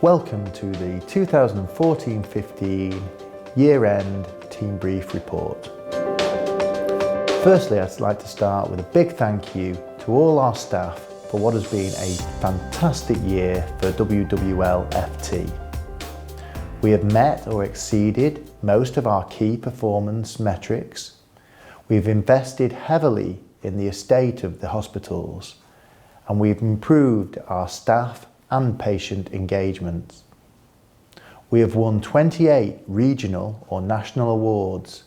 Welcome to the 2014-15 year-end team brief report. Firstly, I'd like to start with a big thank you to all our staff for what has been a fantastic year for WWL FT. We have met or exceeded most of our key performance metrics. We've invested heavily in the estate of the hospitals, and we've improved our staff and patient engagement. We have won 28 regional or national awards,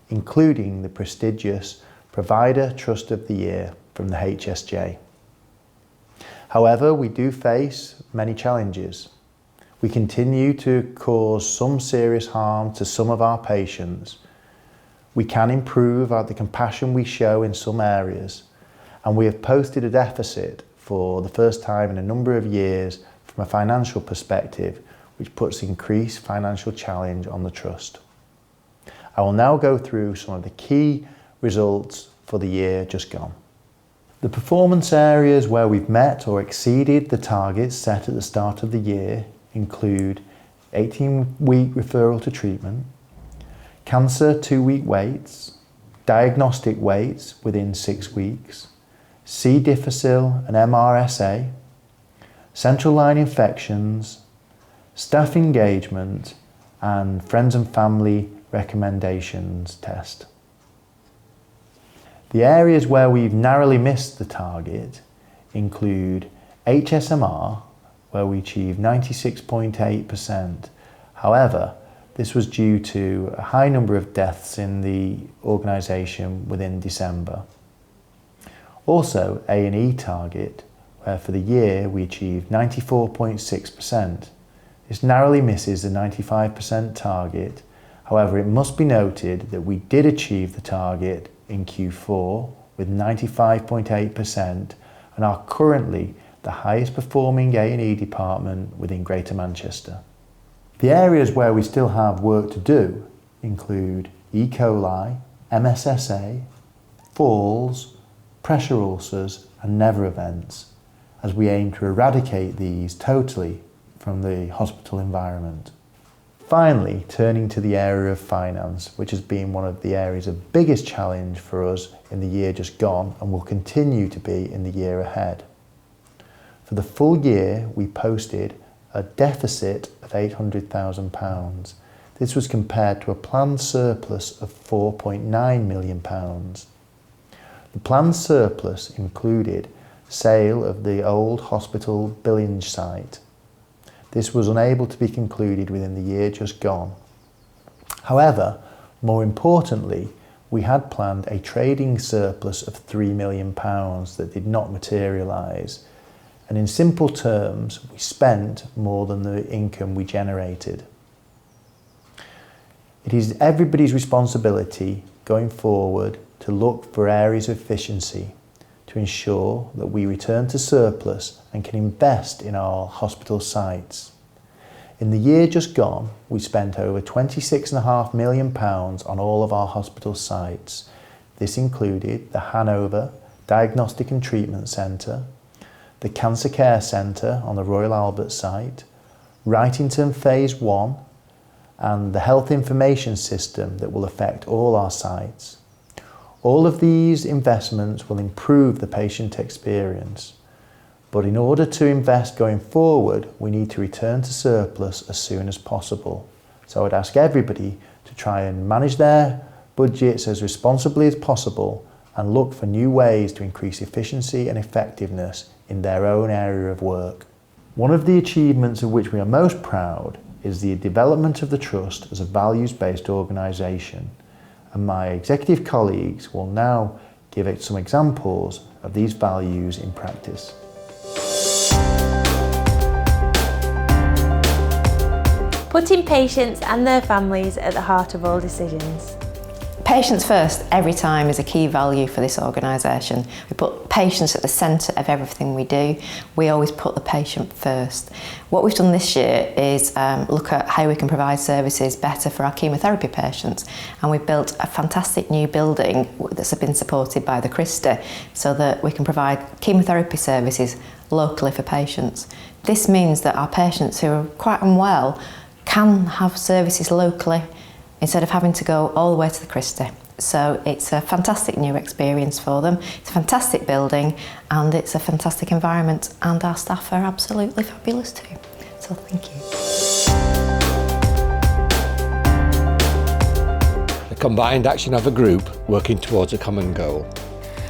including the prestigious Provider Trust of the Year from the HSJ. However, we do face many challenges. We continue to cause some serious harm to some of our patients. We can improve the compassion we show in some areas, and we have posted a deficit for the first time in a number of years from a financial perspective, which puts increased financial challenge on the Trust. I will now go through some of the key results for the year just gone. The performance areas where we've met or exceeded the targets set at the start of the year include 18-week referral to treatment, cancer 2-week waits, diagnostic waits within 6 weeks, C. difficile and MRSA, central line infections, staff engagement, and friends and family recommendations test. The areas where we've narrowly missed the target include HSMR, where we achieved 96.8%. However, this was due to a high number of deaths in the organisation within December. Also, A&E target, where for the year we achieved 94.6%. This narrowly misses the 95% target. However, it must be noted that we did achieve the target in Q4 with 95.8% and are currently the highest performing A&E department within Greater Manchester. The areas where we still have work to do include E. coli, MSSA, falls, pressure ulcers and never events, as we aim to eradicate these totally from the hospital environment. Finally, turning to the area of finance, which has been one of the areas of biggest challenge for us in the year just gone and will continue to be in the year ahead. For the full year, we posted a deficit of £800,000. This was compared to a planned surplus of £4.9 million. The planned surplus included sale of the old hospital Billinge site. This was unable to be concluded within the year just gone. However, more importantly, we had planned a trading surplus of £3 million that did not materialise. And in simple terms, we spent more than the income we generated. It is everybody's responsibility going forward to look for areas of efficiency to ensure that we return to surplus and can invest in our hospital sites. In the year just gone, we spent over £26.5 million on all of our hospital sites. This included the Hanover Diagnostic and Treatment Centre, the Cancer Care Centre on the Royal Albert site, Wrightington Phase 1, and the Health Information System that will affect all our sites. All of these investments will improve the patient experience, but in order to invest going forward, we need to return to surplus as soon as possible. So I would ask everybody to try and manage their budgets as responsibly as possible and look for new ways to increase efficiency and effectiveness in their own area of work. One of the achievements of which we are most proud is the development of the Trust as a values-based organisation, and my executive colleagues will now give it some examples of these values in practice. Putting patients and their families at the heart of all decisions. Patients first every time is a key value for this organisation. We put patients at the centre of everything we do. We always put the patient first. What we've done this year is look at how we can provide services better for our chemotherapy patients, and we've built a fantastic new building that's been supported by the Christie so that we can provide chemotherapy services locally for patients. This means that our patients who are quite unwell can have services locally instead of having to go all the way to the Christie. So it's a fantastic new experience for them. It's a fantastic building and it's a fantastic environment, and our staff are absolutely fabulous too. So thank you. The combined action of a group working towards a common goal.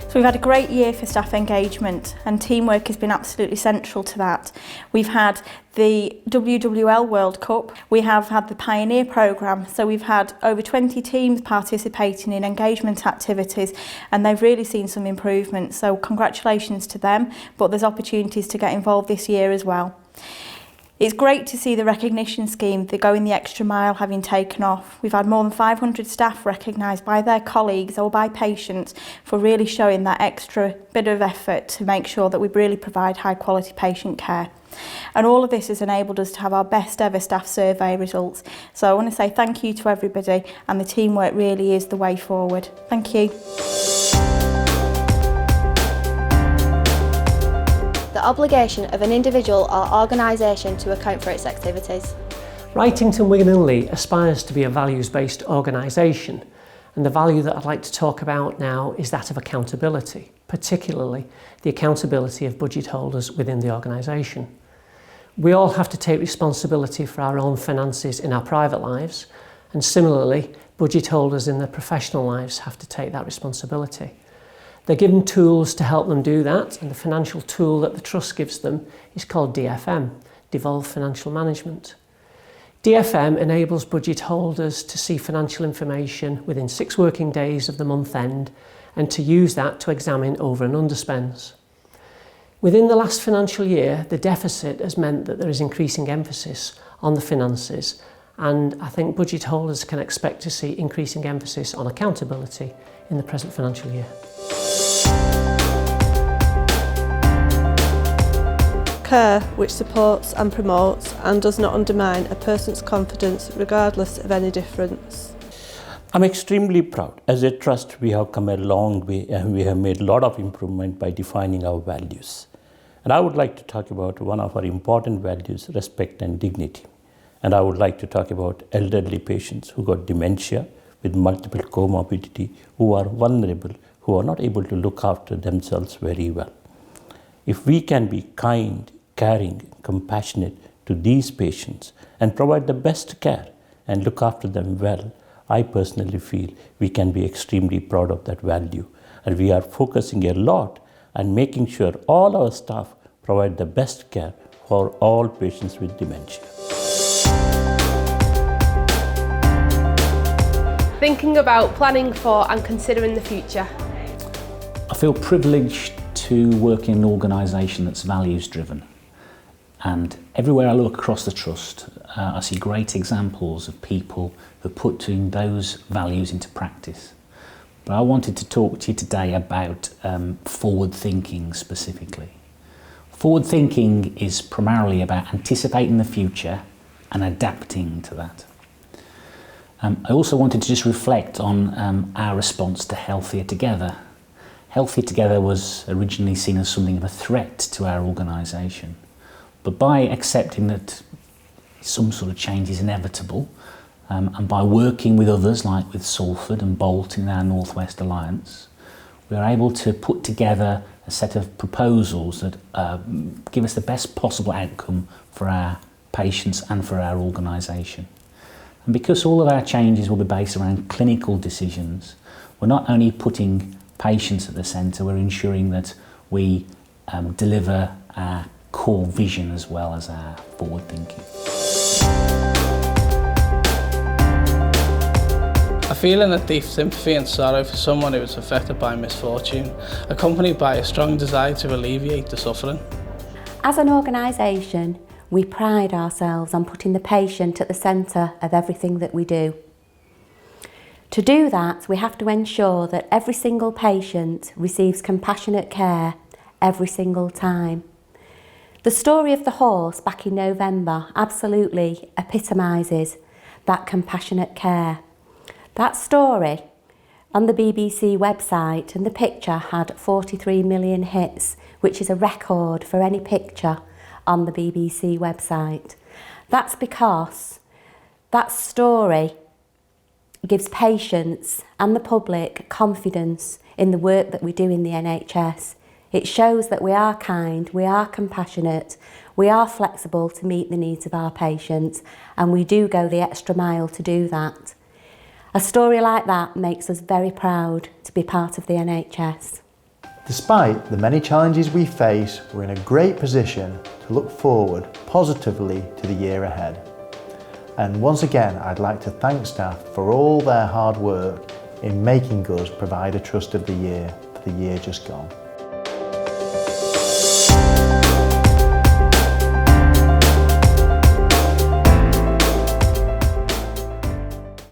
So we've had a great year for staff engagement, and teamwork has been absolutely central to that. We've had the WWL World Cup, we have had the Pioneer programme, so we've had over 20 teams participating in engagement activities, and they've really seen some improvement, so congratulations to them, but there's opportunities to get involved this year as well. It's great to see the recognition scheme, the Going the Extra Mile, having taken off. We've had more than 500 staff recognised by their colleagues or by patients for really showing that extra bit of effort to make sure that we really provide high quality patient care. And all of this has enabled us to have our best ever staff survey results. So I want to say thank you to everybody, and the teamwork really is the way forward. Thank you. The obligation of an individual or organisation to account for its activities. Wrightington, Wigan and Leigh aspires to be a values-based organisation, and the value that I'd like to talk about now is that of accountability, particularly the accountability of budget holders within the organisation. We all have to take responsibility for our own finances in our private lives, and similarly, budget holders in their professional lives have to take that responsibility. They're given tools to help them do that, and the financial tool that the Trust gives them is called DFM, Devolved Financial Management. DFM enables budget holders to see financial information within 6 working days of the month end, and to use that to examine over and underspends. Within the last financial year, the deficit has meant that there is increasing emphasis on the finances, and I think budget holders can expect to see increasing emphasis on accountability in the present financial year. Care which supports and promotes and does not undermine a person's confidence regardless of any difference. I'm extremely proud. As a trust, we have come a long way and we have made a lot of improvement by defining our values. And I would like to talk about one of our important values, respect and dignity. And I would like to talk about elderly patients who got dementia with multiple comorbidity, who are vulnerable, who are not able to look after themselves very well. If we can be kind, caring, compassionate to these patients and provide the best care and look after them well, I personally feel we can be extremely proud of that value. And we are focusing a lot on making sure all our staff provide the best care for all patients with dementia. Thinking about planning for and considering the future. I feel privileged to work in an organisation that's values driven, and everywhere I look across the Trust I see great examples of people who are putting those values into practice. But I wanted to talk to you today about forward thinking specifically. Forward thinking is primarily about anticipating the future and adapting to that. I also wanted to just reflect on our response to Healthier Together. Healthier Together was originally seen as something of a threat to our organisation, but by accepting that some sort of change is inevitable, and by working with others like with Salford and Bolt in our North West Alliance, we are able to put together a set of proposals that give us the best possible outcome for our patients and for our organisation. And because all of our changes will be based around clinical decisions, we're not only putting patients at the centre, we're ensuring that we deliver our core vision as well as our forward thinking. A feeling of deep sympathy and sorrow for someone who was affected by misfortune, accompanied by a strong desire to alleviate the suffering. As an organisation, we pride ourselves on putting the patient at the centre of everything that we do. To do that, we have to ensure that every single patient receives compassionate care every single time. The story of the horse back in November absolutely epitomises that compassionate care. That story on the BBC website, and the picture had 43 million hits, which is a record for any picture on the BBC website. That's because that story gives patients and the public confidence in the work that we do in the NHS. It shows that we are kind, we are compassionate, we are flexible to meet the needs of our patients, and we do go the extra mile to do that. A story like that makes us very proud to be part of the NHS. Despite the many challenges we face, we're in a great position to look forward positively to the year ahead. And once again, I'd like to thank staff for all their hard work in making us Provider Trust of the Year for the year just gone.